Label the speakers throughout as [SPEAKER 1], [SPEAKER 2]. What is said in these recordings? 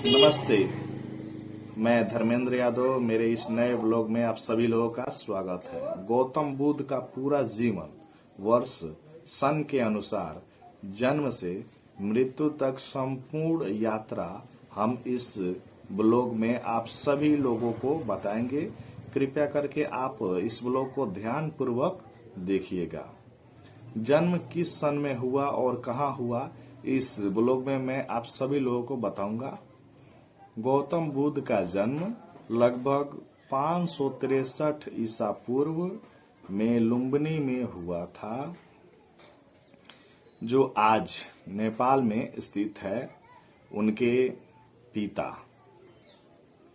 [SPEAKER 1] नमस्ते। मैं धर्मेंद्र यादव। मेरे इस नए ब्लॉग में आप सभी लोगों का स्वागत है। गौतम बुद्ध का पूरा जीवन वर्ष सन के अनुसार जन्म से मृत्यु तक संपूर्ण यात्रा हम इस ब्लॉग में आप सभी लोगों को बताएंगे। कृपया करके आप इस ब्लॉग को ध्यान पूर्वक देखिएगा। जन्म किस सन में हुआ और कहाँ हुआ, इस ब्लॉग में मैं आप सभी लोगों को बताऊंगा। गौतम बुद्ध का जन्म लगभग 563 ईसा पूर्व में लुम्बिनी में हुआ था, जो आज नेपाल में स्थित है। उनके पिता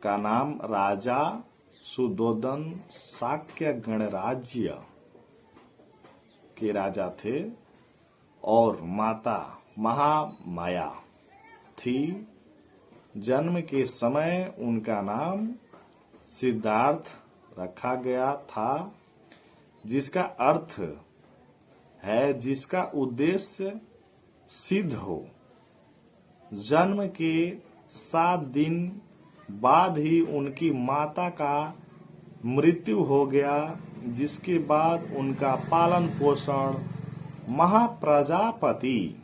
[SPEAKER 1] का नाम राजा सुधोधन शाक्य गणराज्य के राजा थे और माता महामाया थी। जन्म के समय उनका नाम सिद्धार्थ रखा गया था, जिसका अर्थ है जिसका उद्देश्य सिद्ध हो। जन्म के 7 दिन बाद ही उनकी माता का मृत्यु हो गया, जिसके बाद उनका पालन पोषण महाप्रजापति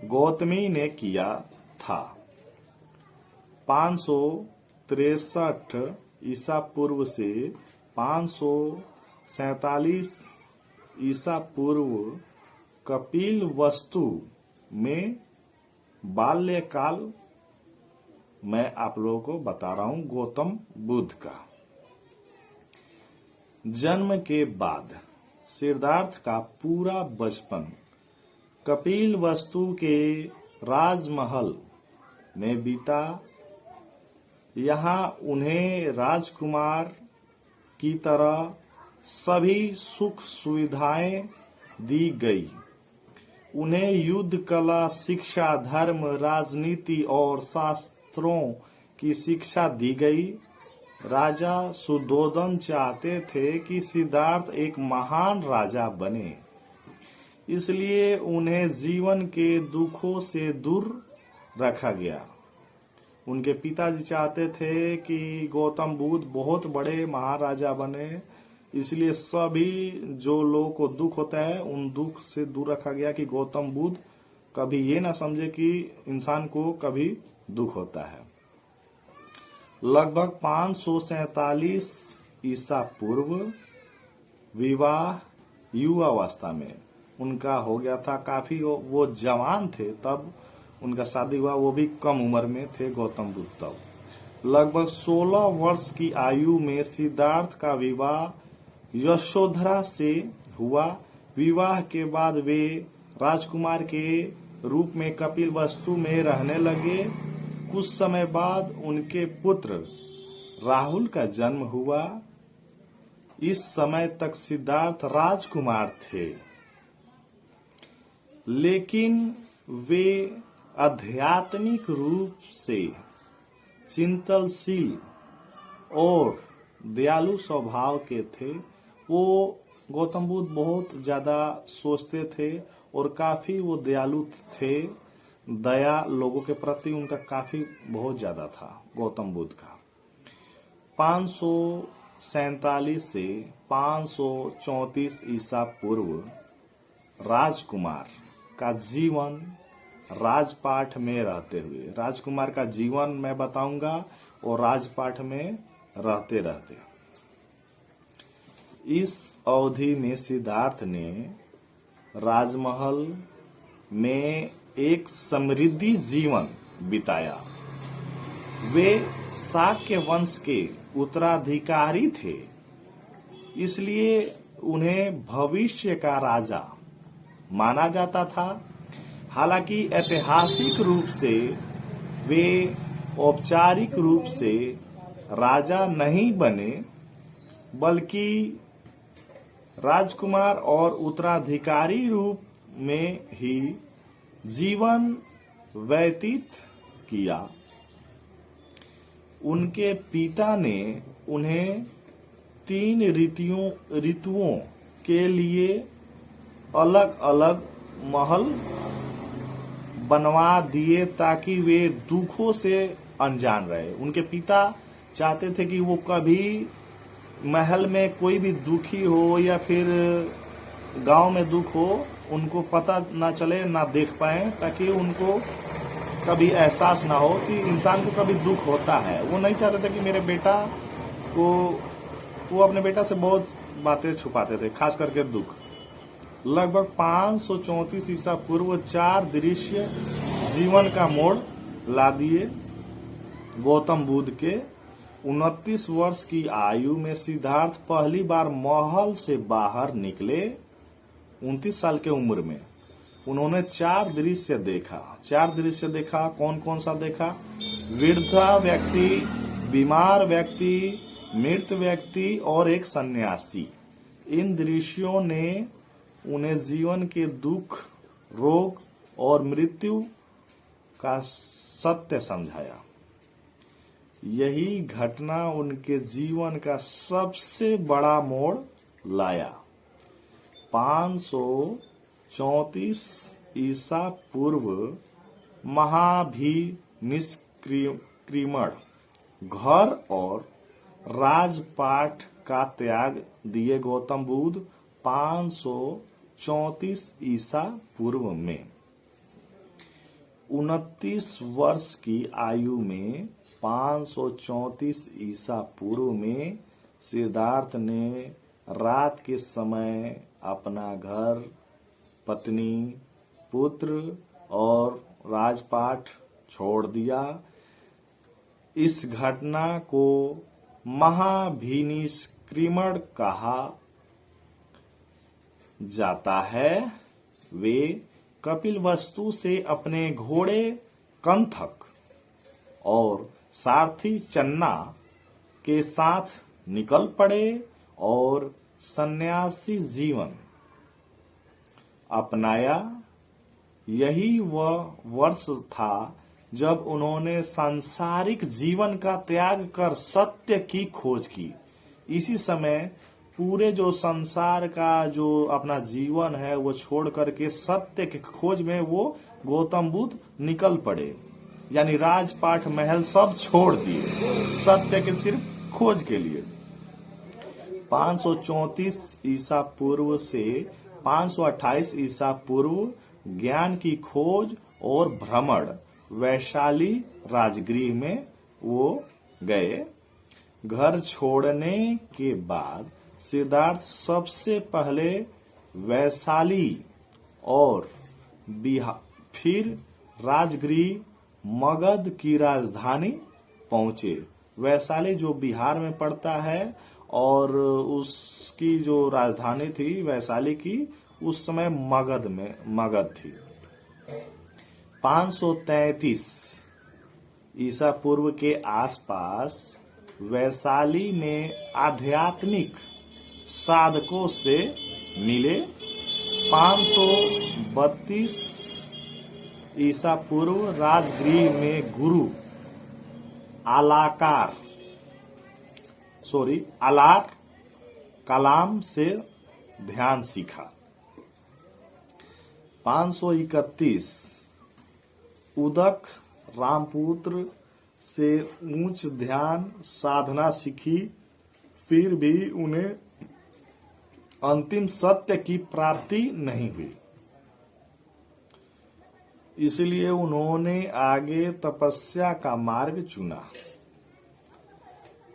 [SPEAKER 1] गौतमी ने किया था। 563 ईसा पूर्व से 547 ईसा पूर्व कपिलवस्तु में बाल्यकाल मैं आप लोगों को बता रहा हूं गौतम बुद्ध का। जन्म के बाद सिद्धार्थ का पूरा बचपन कपिलवस्तु के राजमहल में बीता। यहाँ उन्हें राजकुमार की तरह सभी सुख सुविधाएं दी गई। उन्हें युद्ध कला, शिक्षा, धर्म, राजनीति और शास्त्रों की शिक्षा दी गई। राजा सुधोधन चाहते थे कि सिद्धार्थ एक महान राजा बने, इसलिए उन्हें जीवन के दुखों से दूर रखा गया। उनके पिताजी चाहते थे कि गौतम बुद्ध बहुत बड़े महाराजा बने, इसलिए सभी जो लोगों को दुख होता है उन दुख से दूर रखा गया कि गौतम बुद्ध कभी ये ना समझे कि इंसान को कभी दुख होता है। लगभग 547 ईसा पूर्व विवाह युवावस्था में उनका हो गया था। काफी वो जवान थे तब उनका शादी हुआ, वो भी कम उम्र में थे गौतम बुद्ध तब। लगभग 16 वर्ष की आयु में सिद्धार्थ का विवाह यशोधरा से हुआ। विवाह के बाद वे राजकुमार के रूप में कपिलवस्तु में रहने लगे। कुछ समय बाद उनके पुत्र राहुल का जन्म हुआ। इस समय तक सिद्धार्थ राजकुमार थे, लेकिन वे आध्यात्मिक रूप से चिंतनशील और दयालु स्वभाव के थे। वो गौतम बुद्ध बहुत ज्यादा सोचते थे और काफी वो दयालु थे। दया लोगों के प्रति उनका काफी बहुत ज्यादा था गौतम बुद्ध का। 547 से 534 ईसा पूर्व राजकुमार का जीवन राजपाट में रहते हुए, राजकुमार का जीवन मैं बताऊंगा और राजपाट में रहते रहते इस अवधि में सिद्धार्थ ने राजमहल में एक समृद्धि जीवन बिताया। वे शाक्य वंश के उत्तराधिकारी थे, इसलिए उन्हें भविष्य का राजा माना जाता था। हालांकि ऐतिहासिक रूप से वे औपचारिक रूप से राजा नहीं बने, बल्कि राजकुमार और उत्तराधिकारी रूप में ही जीवन व्यतीत किया। उनके पिता ने उन्हें 3 ऋतुओं के लिए अलग अलग महल बनवा दिए ताकि वे दुखों से अनजान रहे। उनके पिता चाहते थे कि वो कभी महल में कोई भी दुखी हो या फिर गांव में दुख हो उनको पता ना चले, ना देख पाए, ताकि उनको कभी एहसास ना हो कि इंसान को कभी दुख होता है। वो नहीं चाहते थे कि मेरे बेटा को, वो अपने बेटा से बहुत बातें छुपाते थे, खास करके दुख। लगभग 534 ईसा पूर्व 4 दृश्य जीवन का मोड़ ला दिए। गौतम बुद्ध के 29 वर्ष की आयु में सिद्धार्थ पहली बार महल से बाहर निकले। 29 साल के उम्र में उन्होंने 4 दृश्य देखा। 4 दृश्य देखा। कौन कौन सा देखा? वृद्धा व्यक्ति, बीमार व्यक्ति, मृत व्यक्ति और एक सन्यासी। इन दृश्यों ने उन्हें जीवन के दुख, रोग और मृत्यु का सत्य समझाया। यही घटना उनके जीवन का सबसे बड़ा मोड़ लाया। 534 ईसा पूर्व महाभिनिष्क्रिमण घर और राजपाट का त्याग दिए गौतम बुद्ध 534 ईसा पूर्व में। 29 वर्ष की आयु में 534 ईसा पूर्व में सिद्धार्थ ने रात के समय अपना घर, पत्नी, पुत्र और राजपाट छोड़ दिया। इस घटना को महाभिनिष्क्रिमण कहा जाता है। वे कपिलवस्तु से अपने घोड़े कंथक और सारथी चन्ना के साथ निकल पड़े और सन्यासी जीवन अपनाया। यही वह वर्ष था जब उन्होंने सांसारिक जीवन का त्याग कर सत्य की खोज की। इसी समय पूरे जो संसार का जो अपना जीवन है वो छोड़ करके सत्य की खोज में वो गौतम बुद्ध निकल पड़े। यानी राजपाट, महल सब छोड़ दिए सत्य के सिर्फ खोज के लिए। 534 ईसा पूर्व से 528 ईसा पूर्व ज्ञान की खोज और भ्रमण वैशाली राजगृह में वो गए। घर छोड़ने के बाद सिद्धार्थ सबसे पहले वैशाली और फिर राजगृह मगध की राजधानी पहुंचे। वैशाली जो बिहार में पड़ता है और उसकी जो राजधानी थी वैशाली की, उस समय मगध थी। 533 ईसा पूर्व के आसपास वैशाली में आध्यात्मिक साधकों से मिले। 532 ईसा पूर्व राजगृह में गुरु आलार कलाम से ध्यान सीखा। 531 उदक रामपुत्र से उच्च ध्यान साधना सीखी। फिर भी उन्हें अंतिम सत्य की प्राप्ति नहीं हुई, इसलिए उन्होंने आगे तपस्या का मार्ग चुना।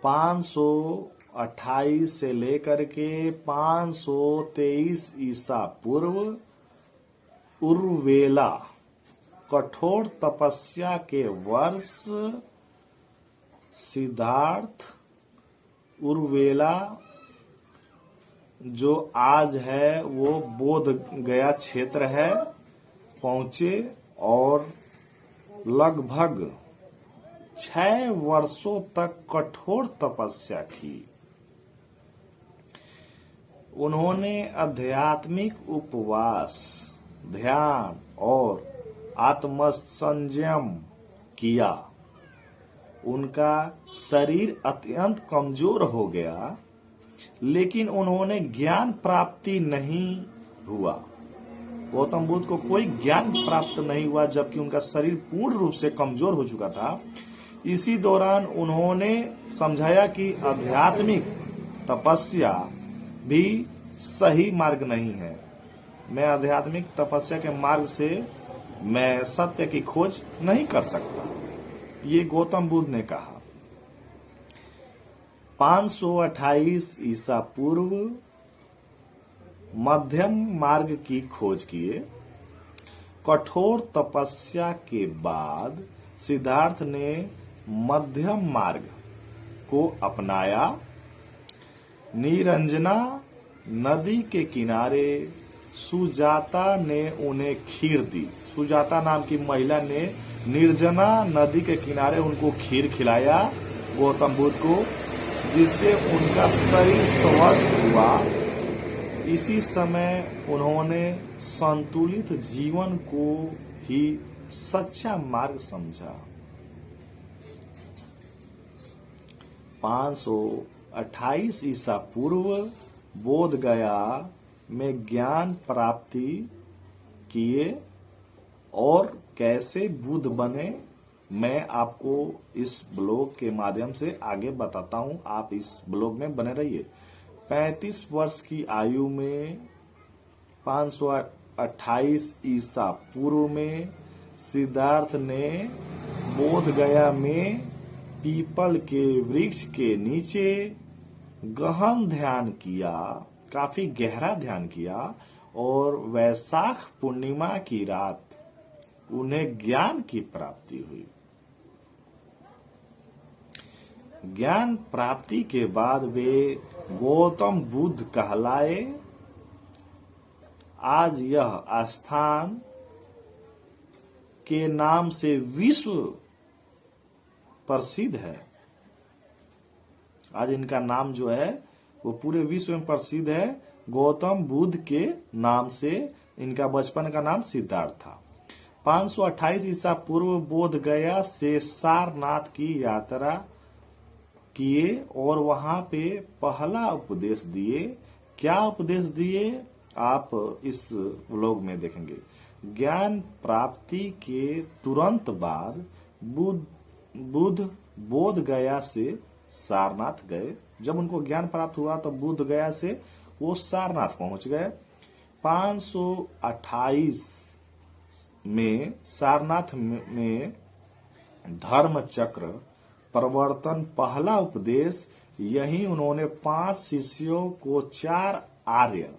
[SPEAKER 1] 528 से लेकर के 523 ईसा पूर्व उर्वेला कठोर तपस्या के वर्ष सिद्धार्थ उर्वेला जो आज है वो बोध गया क्षेत्र है पहुंचे और लगभग 6 वर्षों तक कठोर तपस्या की। उन्होंने आध्यात्मिक उपवास, ध्यान और आत्मसंयम किया। उनका शरीर अत्यंत कमजोर हो गया, लेकिन उन्होंने ज्ञान प्राप्ति नहीं हुआ। गौतम बुद्ध को कोई ज्ञान प्राप्त नहीं हुआ, जबकि उनका शरीर पूर्ण रूप से कमजोर हो चुका था। इसी दौरान उन्होंने समझाया कि आध्यात्मिक तपस्या भी सही मार्ग नहीं है। मैं आध्यात्मिक तपस्या के मार्ग से मैं सत्य की खोज नहीं कर सकता, ये गौतम बुद्ध ने कहा। 528 ईसा पूर्व मध्यम मार्ग की खोज किए। कठोर तपस्या के बाद सिद्धार्थ ने मध्यम मार्ग को अपनाया। निरंजना नदी के किनारे सुजाता ने उन्हें खीर दी। सुजाता नाम की महिला ने निर्जना नदी के किनारे उनको खीर खिलाया गौतम बुद्ध को, जिससे उनका शरीर स्वस्थ हुआ। इसी समय उन्होंने संतुलित जीवन को ही सच्चा मार्ग समझा। 528 ईसा पूर्व बोध गया में ज्ञान प्राप्ति किए और कैसे बुद्ध बने, मैं आपको इस ब्लॉग के माध्यम से आगे बताता हूं। आप इस ब्लॉग में बने रहिए। 35 वर्ष की आयु में 528 ईसा पूर्व में सिद्धार्थ ने बोध गया में पीपल के वृक्ष के नीचे गहन ध्यान किया, काफी गहरा ध्यान किया, और वैशाख पूर्णिमा की रात उन्हें ज्ञान की प्राप्ति हुई। ज्ञान प्राप्ति के बाद वे गौतम बुद्ध कहलाए। आज यह स्थान के नाम से विश्व प्रसिद्ध है। आज इनका नाम जो है वो पूरे विश्व में प्रसिद्ध है। गौतम बुद्ध के नाम से इनका बचपन का नाम सिद्धार्थ था। 528 ईसा पूर्व बोध गया से सारनाथ की यात्रा किए और वहां पे पहला उपदेश दिए। क्या उपदेश दिए आप इस व्लॉग में देखेंगे। ज्ञान प्राप्ति के तुरंत बाद बुद्ध बोध गया से सारनाथ गए। जब उनको ज्ञान प्राप्त हुआ तो बोध गया से वो सारनाथ पहुंच गए। 528 में सारनाथ में धर्म चक्र प्रवर्तन पहला उपदेश, यही उन्होंने 5 शिष्यों को 4 आर्य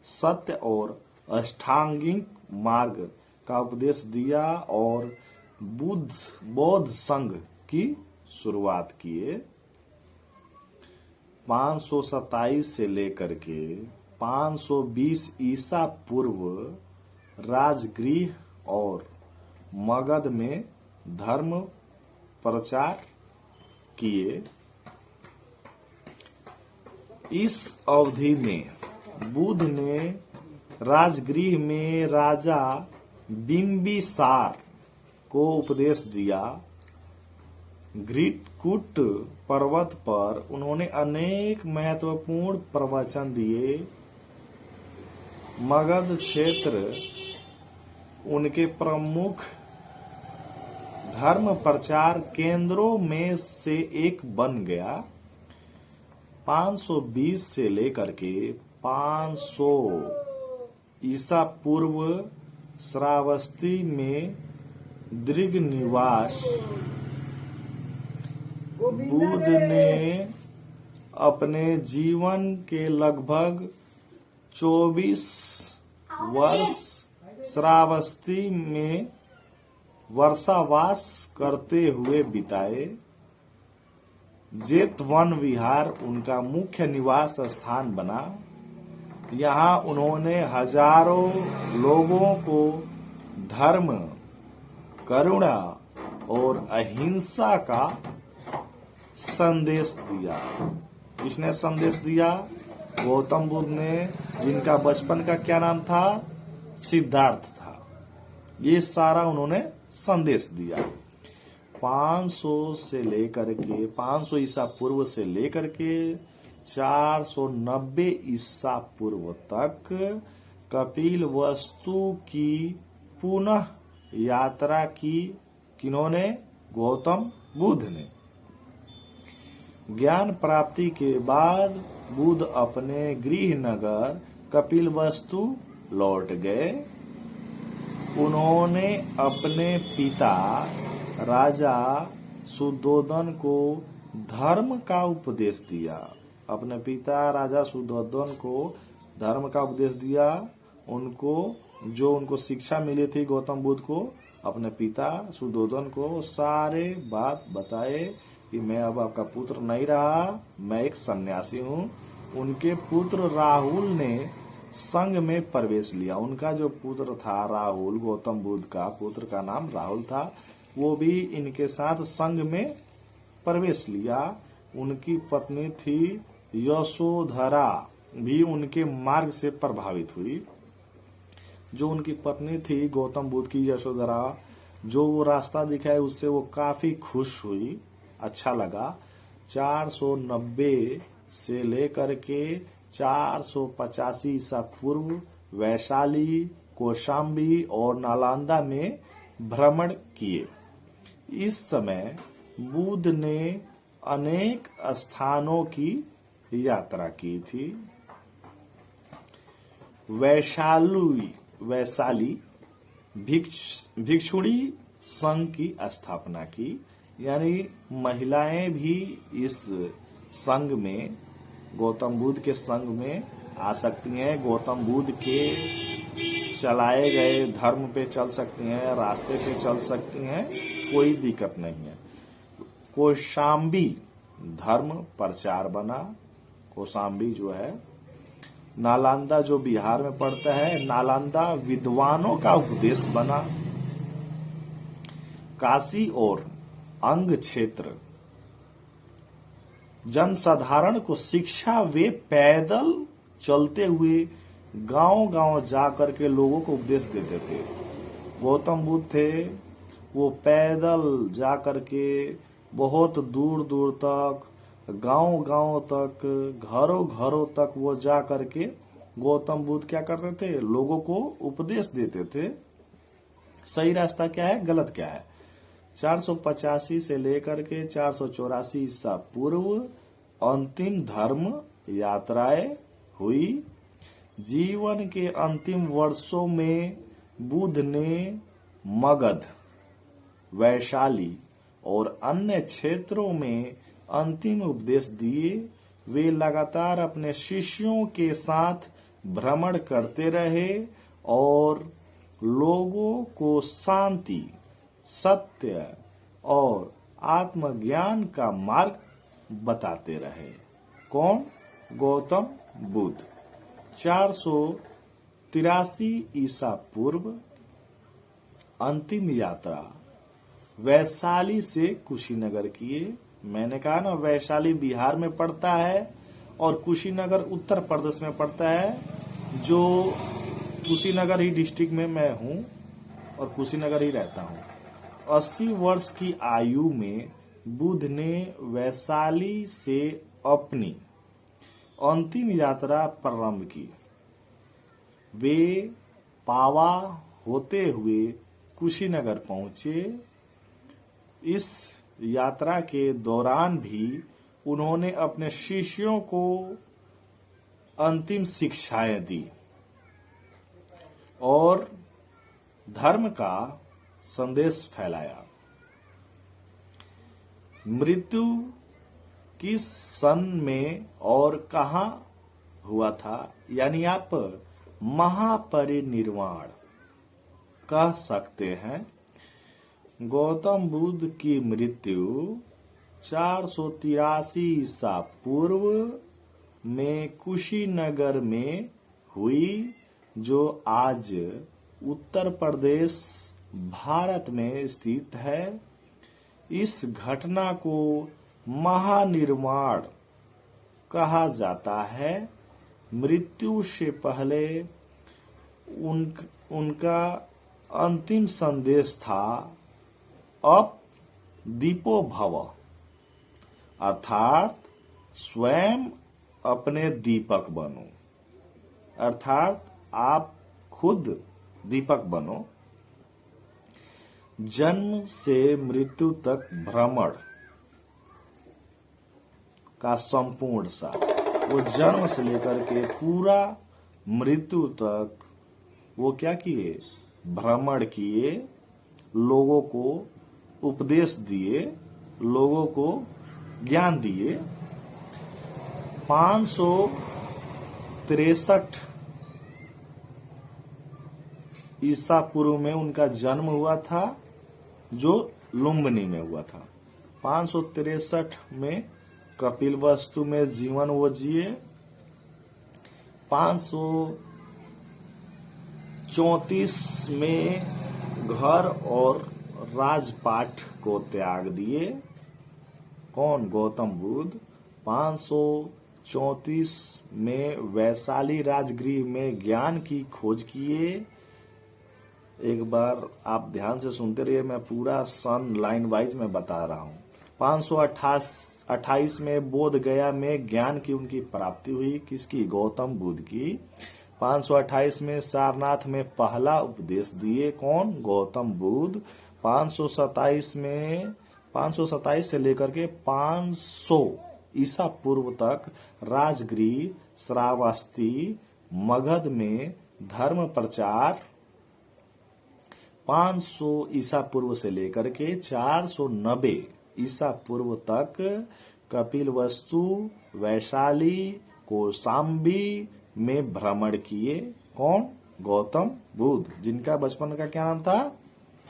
[SPEAKER 1] सत्य और अष्टांगिक मार्ग का उपदेश दिया और बौद्ध संघ की शुरुआत किए। 527 से लेकर के 520 ईसा पूर्व राजगृह और मगध में धर्म प्रचार किए। इस अवधि में बुद्ध ने राजगृह में राजा बिंबिसार को उपदेश दिया। घृतकूट पर्वत पर उन्होंने अनेक महत्वपूर्ण प्रवचन दिए। मगध क्षेत्र उनके प्रमुख धर्म प्रचार केंद्रों में से एक बन गया। 520 से लेकर के 500 ईसा पूर्व श्रावस्ती में दीर्घ निवास बुद्ध ने अपने जीवन के लगभग 24 वर्ष श्रावस्ती में वर्षावास करते हुए बिताए। जेतवन विहार उनका मुख्य निवास स्थान बना। यहाँ उन्होंने हजारों लोगों को धर्म, करुणा और अहिंसा का संदेश दिया। किसने संदेश दिया? गौतम बुद्ध ने, जिनका बचपन का क्या नाम था? सिद्धार्थ था। ये सारा उन्होंने संदेश दिया। 500 से लेकर के 500 ईसा पूर्व से लेकर के 490 ईसा पूर्व तक कपिल वस्तु की पुनः यात्रा की। किन्होंने? गौतम बुद्ध ने। ज्ञान प्राप्ति के बाद बुद्ध अपने गृह नगर कपिलवस्तु लौट गए। उन्होंने अपने पिता राजा शुद्धोदन को धर्म का उपदेश दिया। अपने पिता राजा शुद्धोदन को धर्म का उपदेश दिया। उनको शिक्षा मिली थी गौतम बुद्ध को, अपने पिता शुद्धोदन को सारे बात बताए कि मैं अब आपका पुत्र नहीं रहा, मैं एक सन्यासी हूँ। उनके पुत्र राहुल ने संघ में प्रवेश लिया। उनका जो पुत्र था राहुल, गौतम बुद्ध का पुत्र का नाम राहुल था, वो भी इनके साथ संघ में प्रवेश लिया। उनकी पत्नी थी यशोधरा भी उनके मार्ग से प्रभावित हुई। जो उनकी पत्नी थी गौतम बुद्ध की यशोधरा, जो वो रास्ता दिखाए उससे वो काफी खुश हुई, अच्छा लगा। 490 से लेकर के 485 ईसा पूर्व वैशाली, कौशाम्बी और नालंदा में भ्रमण किए। इस समय बुद्ध ने अनेक स्थानों की यात्रा की थी। वैशाली भिक्षुणी संघ की स्थापना की, यानी महिलाएं भी इस संघ में, गौतम बुद्ध के संघ में आ सकती हैं। गौतम बुद्ध के चलाए गए धर्म पे चल सकती हैं, रास्ते पे चल सकती हैं, कोई दिक्कत नहीं है। कौशाम्बी धर्म प्रचार बना। कौशाम्बी जो है, नालंदा जो बिहार में पड़ता है, नालंदा विद्वानों का उपदेश बना। काशी और अंग क्षेत्र जनसाधारण को शिक्षा वे पैदल चलते हुए गांव-गांव जाकर के लोगों को उपदेश देते थे। गौतम बुद्ध थे, वो पैदल जाकर के बहुत दूर दूर तक, गांव-गांव तक, घरों-घरों तक वो जा करके गौतम बुद्ध क्या करते थे? लोगों को उपदेश देते थे। सही रास्ता क्या है, गलत क्या है। 485 से लेकर के 484 ईसा पूर्व अंतिम धर्म यात्राएं हुई। जीवन के अंतिम वर्षों में बुद्ध ने मगध, वैशाली और अन्य क्षेत्रों में अंतिम उपदेश दिए। वे लगातार अपने शिष्यों के साथ भ्रमण करते रहे और लोगों को शांति, सत्य और आत्मज्ञान का मार्ग बताते रहे। कौन? गौतम बुद्ध। 483 ईसा पूर्व अंतिम यात्रा वैशाली से कुशीनगर किए। मैंने कहा ना, वैशाली बिहार में पड़ता है और कुशीनगर उत्तर प्रदेश में पड़ता है। जो कुशीनगर ही डिस्ट्रिक्ट में मैं हूँ और कुशीनगर ही रहता हूँ। 80 वर्ष की आयु में बुद्ध ने वैशाली से अपनी अंतिम यात्रा प्रारंभ की। वे पावा होते हुए कुशीनगर पहुंचे। इस यात्रा के दौरान भी उन्होंने अपने शिष्यों को अंतिम शिक्षाएं दी और धर्म का संदेश फैलाया। मृत्यु किस सन में और कहां हुआ था, यानी आप महापरिनिर्वाण कह सकते हैं। गौतम बुद्ध की मृत्यु 483 ईसा पूर्व में कुशीनगर में हुई, जो आज उत्तर प्रदेश भारत में स्थित है। इस घटना को महानिर्वाण कहा जाता है। मृत्यु से पहले उनका अंतिम संदेश था, अप दीपो भव, अर्थात स्वयं अपने दीपक बनो। अर्थात आप खुद दीपक बनो। जन्म से मृत्यु तक भ्रमण का संपूर्ण सार, वो जन्म से लेकर के पूरा मृत्यु तक वो क्या किए, भ्रमण किए, लोगों को उपदेश दिए, लोगों को ज्ञान दिए। 563 ईसा पूर्व में उनका जन्म हुआ था, जो लुम्बिनी में हुआ था। 563 में कपिलवस्तु में जीवन वो जिए। 534 में घर और राजपाट को त्याग दिए। कौन, गौतम बुद्ध। 534 में वैशाली राजगृह में ज्ञान की खोज किए। एक बार आप ध्यान से सुनते रहिए, मैं पूरा सन लाइन वाइज में बता रहा हूं। 528 में बोध गया में ज्ञान की उनकी प्राप्ति हुई। किसकी, गौतम बुद्ध की। 528 में सारनाथ में पहला उपदेश दिए। कौन, गौतम बुद्ध। 527 से लेकर के 500 ईसा पूर्व तक राजगृह, श्रावस्ती, मगध में धर्म प्रचार। 500 ईसा पूर्व से लेकर के 490 ईसा पूर्व तक कपिलवस्तु, वैशाली, कौशाम्बी में भ्रमण किए। कौन, गौतम बुद्ध, जिनका बचपन का क्या नाम था,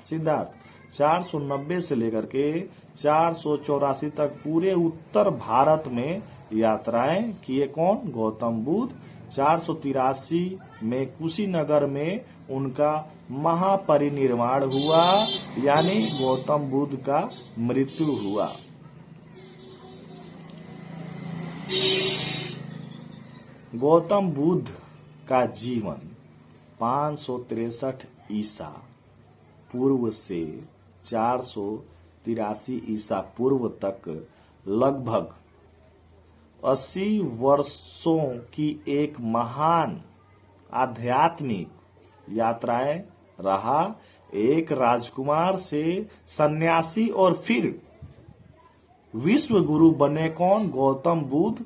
[SPEAKER 1] सिद्धार्थ। 490 से लेकर के 484 तक पूरे उत्तर भारत में यात्राएं किए। कौन, गौतम बुद्ध। 483 में कुशीनगर में उनका महापरिनिर्वाण हुआ, यानी गौतम बुद्ध का मृत्यु हुआ। गौतम बुद्ध का जीवन 563 ईसा पूर्व से 483 ईसा पूर्व तक लगभग 80 वर्षों की एक महान आध्यात्मिक यात्राएं रहा। एक राजकुमार से सन्यासी और फिर विश्व गुरु बने। कौन, गौतम बुद्ध।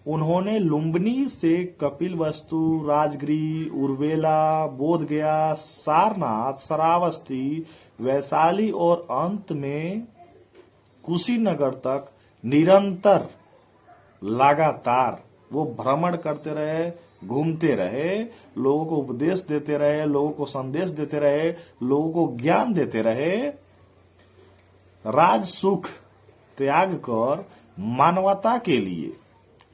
[SPEAKER 1] उन्होंने लुम्बिनी से कपिलवस्तु, राजगृह, उर्वेला, बोधगया, सारनाथ, श्रावस्ती, वैशाली और अंत में कुशीनगर तक निरंतर लगातार वो भ्रमण करते रहे, घूमते रहे, लोगों को उपदेश देते रहे, लोगों को संदेश देते रहे, लोगों को ज्ञान देते रहे। राज सुख त्याग कर मानवता के लिए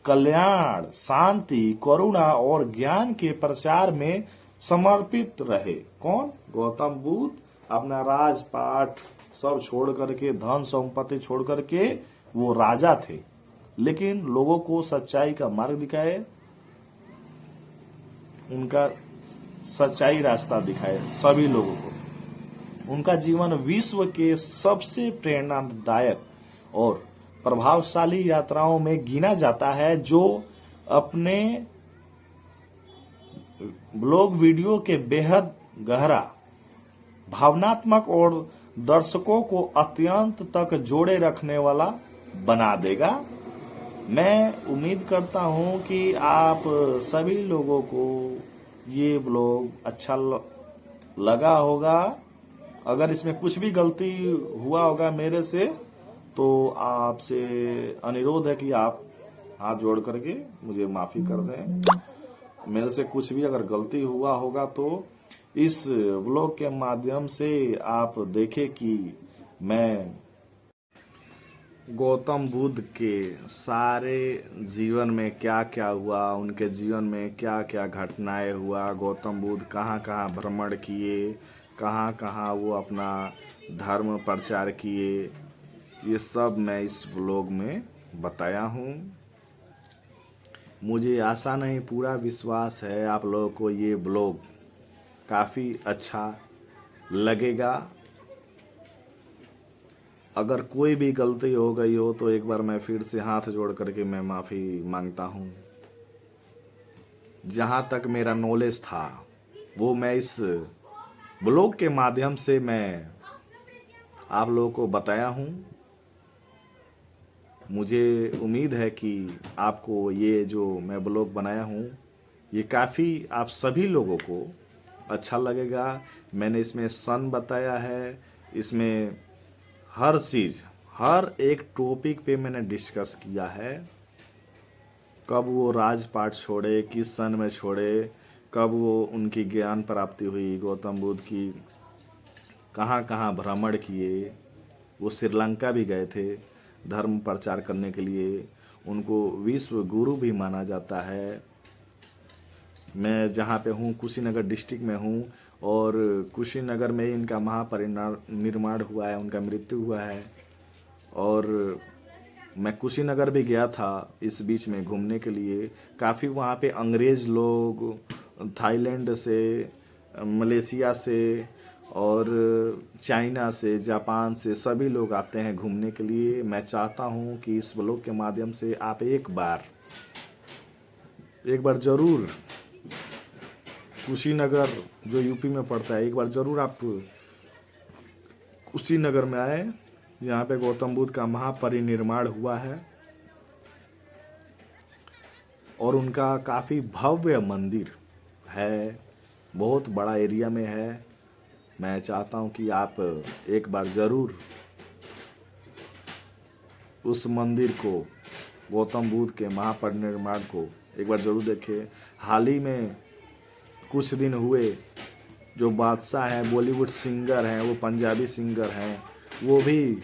[SPEAKER 1] कल्याण, शांति, करुणा और ज्ञान के प्रचार में समर्पित रहे। कौन, गौतम बुद्ध। अपना राजपाट सब छोड़ करके, धन संपत्ति छोड़ करके, वो राजा थे, लेकिन लोगों को सच्चाई का मार्ग दिखाए, उनका सच्चाई रास्ता दिखाए सभी लोगों को। उनका जीवन विश्व के सबसे प्रेरणादायक और प्रभावशाली यात्राओं में गिना जाता है, जो अपने ब्लॉग वीडियो के बेहद गहरा, भावनात्मक और दर्शकों को अत्यंत तक जोड़े रखने वाला बना देगा। मैं उम्मीद करता हूं कि आप सभी लोगों को ये ब्लॉग अच्छा लगा होगा। अगर इसमें कुछ भी गलती हुआ होगा मेरे से, तो आपसे अनुरोध है कि आप हाथ जोड़ करके मुझे माफी कर दें। मेरे से कुछ भी अगर गलती हुआ होगा तो इस व्लॉग के माध्यम से आप देखें कि मैं गौतम बुद्ध के सारे जीवन में क्या क्या हुआ, उनके जीवन में क्या क्या घटनाएं हुआ, गौतम बुद्ध कहाँ कहाँ भ्रमण किए, कहाँ कहाँ वो अपना धर्म प्रचार किए, ये सब मैं इस ब्लॉग में बताया हूँ। मुझे आशा नहीं, पूरा विश्वास है आप लोगों को ये ब्लॉग काफ़ी अच्छा लगेगा। अगर कोई भी गलती हो गई हो तो एक बार मैं फिर से हाथ जोड़ करके मैं माफ़ी मांगता हूँ। जहाँ तक मेरा नॉलेज था वो मैं इस ब्लॉग के माध्यम से मैं आप लोगों को बताया हूँ। मुझे उम्मीद है कि आपको ये जो मैं ब्लॉग बनाया हूँ ये काफ़ी आप सभी लोगों को अच्छा लगेगा। मैंने इसमें सन बताया है, इसमें हर चीज़ हर एक टॉपिक पे मैंने डिस्कस किया है। कब वो राजपाट छोड़े, किस सन में छोड़े, कब वो उनकी ज्ञान प्राप्ति हुई, गौतम बुद्ध की कहाँ कहाँ भ्रमण किए, वो श्रीलंका भी गए थे धर्म प्रचार करने के लिए, उनको विश्व गुरु भी माना जाता है। मैं जहाँ पे हूँ कुशीनगर डिस्ट्रिक्ट में हूँ और कुशीनगर में ही इनका महापरिनिर्वाण हुआ है, उनका मृत्यु हुआ है। और मैं कुशीनगर भी गया था इस बीच में घूमने के लिए। काफ़ी वहाँ पे अंग्रेज़ लोग थाईलैंड से, मलेशिया से और चाइना से, जापान से सभी लोग आते हैं घूमने के लिए। मैं चाहता हूँ कि इस ब्लॉग के माध्यम से आप एक बार ज़रूर कुशीनगर जो यूपी में पड़ता है, एक बार ज़रूर आप कुशीनगर में आए, यहाँ पे गौतम बुद्ध का महापरिनिर्वाण हुआ है और उनका काफ़ी भव्य मंदिर है, बहुत बड़ा एरिया में है। मैं चाहता हूँ कि आप एक बार ज़रूर उस मंदिर को, गौतम बुद्ध के महापरिनिर्वाण को एक बार ज़रूर देखें। हाल ही में कुछ दिन हुए जो बादशाह हैं, बॉलीवुड सिंगर हैं, वो पंजाबी सिंगर हैं, वो भी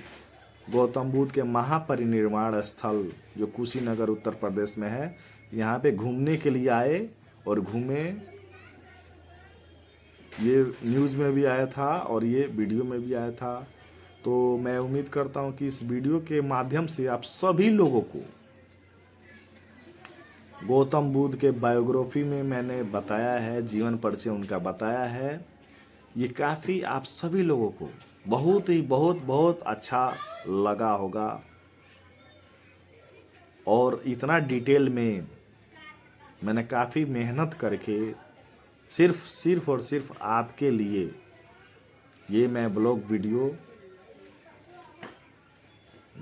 [SPEAKER 1] गौतम बुद्ध के महापरिनिर्वाण स्थल जो कुशीनगर उत्तर प्रदेश में है, यहाँ पे घूमने के लिए आए और घूमे। ये न्यूज़ में भी आया था और ये वीडियो में भी आया था। तो मैं उम्मीद करता हूँ कि इस वीडियो के माध्यम से आप सभी लोगों को गौतम बुद्ध के बायोग्राफी में मैंने बताया है, जीवन परिचय उनका बताया है, ये काफ़ी आप सभी लोगों को बहुत अच्छा लगा होगा। और इतना डिटेल में मैंने काफ़ी मेहनत करके सिर्फ और सिर्फ आपके लिए ये मैं ब्लॉग वीडियो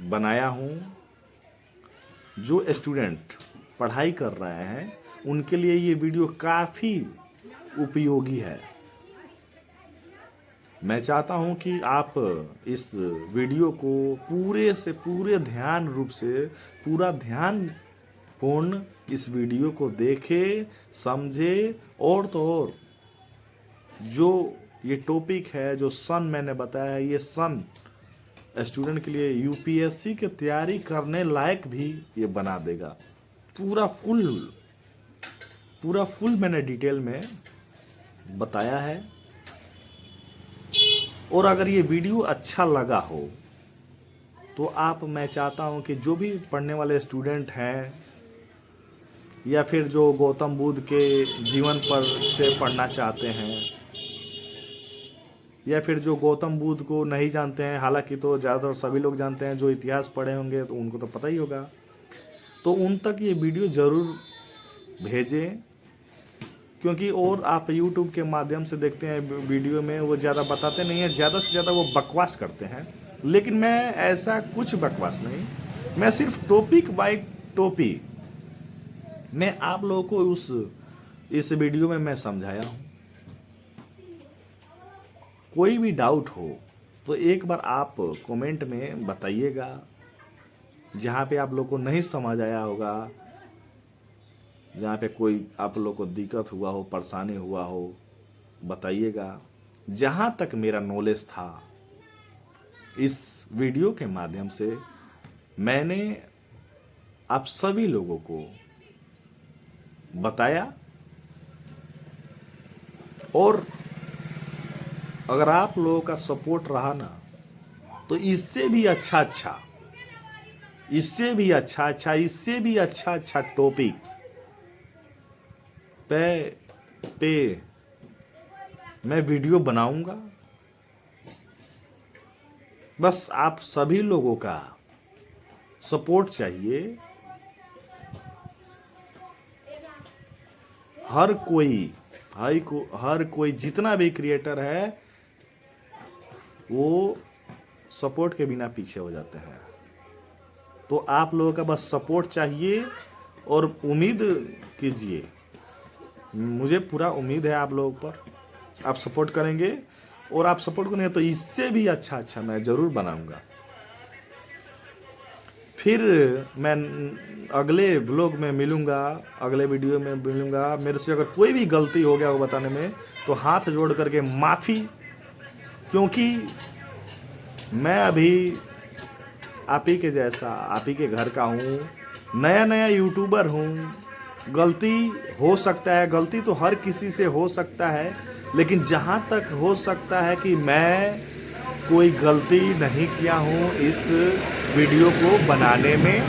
[SPEAKER 1] बनाया हूँ। जो स्टूडेंट पढ़ाई कर रहे हैं उनके लिए ये वीडियो काफ़ी उपयोगी है। मैं चाहता हूं कि आप इस वीडियो को पूरे से पूरे ध्यान रूप से, पूरा ध्यान पूर्ण इस वीडियो को देखें, समझे। और तो और जो ये टॉपिक है, जो सन मैंने बताया, ये सन स्टूडेंट के लिए यूपीएससी की तैयारी करने लायक भी ये बना देगा। पूरा फुल मैंने डिटेल में बताया है। और अगर ये वीडियो अच्छा लगा हो तो आप, मैं चाहता हूं कि जो भी पढ़ने वाले स्टूडेंट हैं या फिर जो गौतम बुद्ध के जीवन पर से पढ़ना चाहते हैं या फिर जो गौतम बुद्ध को नहीं जानते हैं, हालांकि तो ज़्यादातर सभी लोग जानते हैं, जो इतिहास पढ़े होंगे तो उनको तो पता ही होगा, तो उन तक ये वीडियो ज़रूर भेजें। क्योंकि और आप YouTube के माध्यम से देखते हैं वीडियो में वो ज़्यादा बताते नहीं हैं, ज़्यादा से ज़्यादा वो बकवास करते हैं। लेकिन मैं ऐसा कुछ बकवास नहीं, मैं सिर्फ टॉपिक बाय टॉपिक मैं आप लोगों को इस वीडियो में मैं समझाया हूँ। कोई भी डाउट हो तो एक बार आप कमेंट में बताइएगा। जहाँ पे आप लोग को नहीं समझ आया होगा, जहाँ पे कोई आप लोग को दिक्कत हुआ हो, परेशानी हुआ हो, बताइएगा। जहाँ तक मेरा नॉलेज था इस वीडियो के माध्यम से मैंने आप सभी लोगों को बताया। और अगर आप लोगों का सपोर्ट रहा ना तो इससे भी अच्छा टॉपिक पे मैं वीडियो बनाऊंगा। बस आप सभी लोगों का सपोर्ट चाहिए। हर कोई जितना भी क्रिएटर है वो सपोर्ट के बिना पीछे हो जाते हैं। तो आप लोगों का बस सपोर्ट चाहिए और उम्मीद कीजिए, मुझे पूरा उम्मीद है आप लोगों पर, आप सपोर्ट करेंगे। और आप सपोर्ट करेंगे तो इससे भी अच्छा मैं ज़रूर बनाऊंगा। फिर मैं अगले व्लॉग में मिलूंगा, अगले वीडियो में मिलूंगा। मेरे से अगर कोई भी गलती हो गया वो बताने में तो हाथ जोड़ करके माफ़ी, क्योंकि मैं अभी आप ही के जैसा, आप ही के घर का हूँ, नया यूट्यूबर हूँ। गलती हो सकता है, गलती तो हर किसी से हो सकता है, लेकिन जहाँ तक हो सकता है कि मैं कोई गलती नहीं किया हूँ इस वीडियो को बनाने में।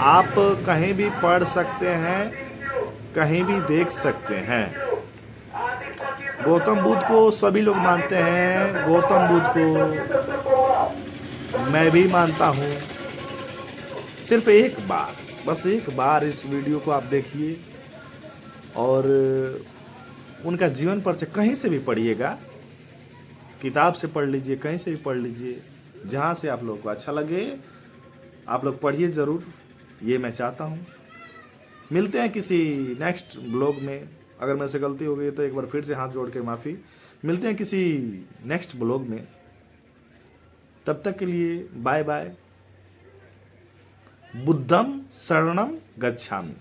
[SPEAKER 1] आप कहीं भी पढ़ सकते हैं, कहीं भी देख सकते हैं। गौतम बुद्ध को सभी लोग मानते हैं, गौतम बुद्ध को मैं भी मानता हूँ। सिर्फ एक बार, बस एक बार इस वीडियो को आप देखिए और उनका जीवन परिचय कहीं से भी पढ़िएगा, किताब से पढ़ लीजिए, कहीं से भी पढ़ लीजिए, जहाँ से आप लोगों को अच्छा लगे आप लोग पढ़िए ज़रूर, ये मैं चाहता हूँ। मिलते हैं किसी नेक्स्ट ब्लॉग में। अगर मेरे से गलती हो गई तो एक बार फिर से हाथ जोड़ के माफ़ी। मिलते हैं किसी नेक्स्ट ब्लॉग में, तब तक के लिए बाय बाय। बुद्धम शरणम गच्छामि।